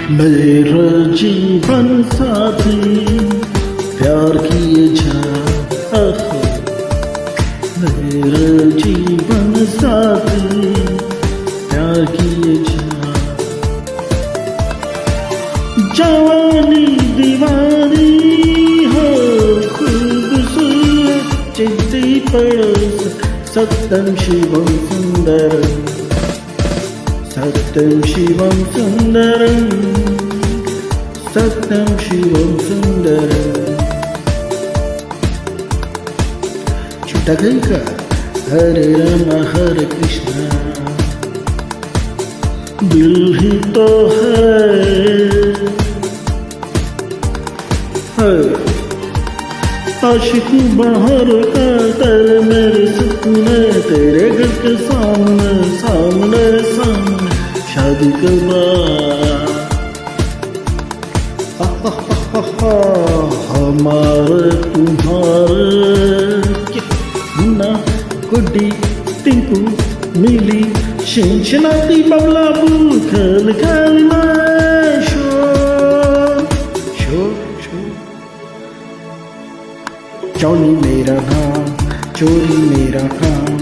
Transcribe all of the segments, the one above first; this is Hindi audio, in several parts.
मेरा जीवन साथी प्यार किए जा, मेरा जीवन साथी प्यार किए जा। जवानी दीवानी हो खूबसूरत चिंती पड़ोस, सत्यम शिवम सुंदरम, सत्यम शिवम सुंदरम, सत्यम शिवम सुंदरम। छूटा गई का हरे राम हरे कृष्णा, दिल ही तो है आशिक बाहर का तेरे मेरे सपने, तेरे घर के सामने सामने सामने शादी के बाद हमारे तुम्हारे मुन्ना गुड्डी टिंकू मिली शिनशिनाती बबला बू खेल खेल में शोर शोर शोर। जॉनी मेरा नाम चोरी मेरा काम,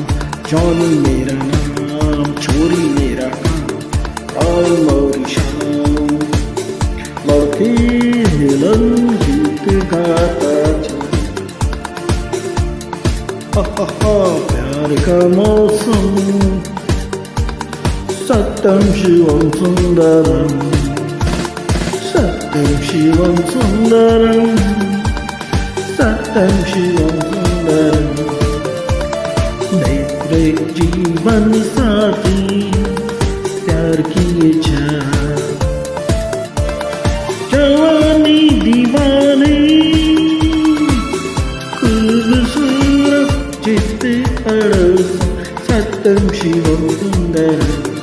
जॉनी मेरा नाम चोरी मेरा काम, और मोरी शाम लड़की हिलन गीत गाता प्यार का मौसम, सत्यम शिवम सुंदरम, सत्यम शिवम सुंदरम, सत्यम शिवम सुंदरम। मेरे जीवन साथी प्यार किए जा, जवानी दीवानी खूबसूरत चित्त पड़ोस, सत्यम शिवम सुंदरम।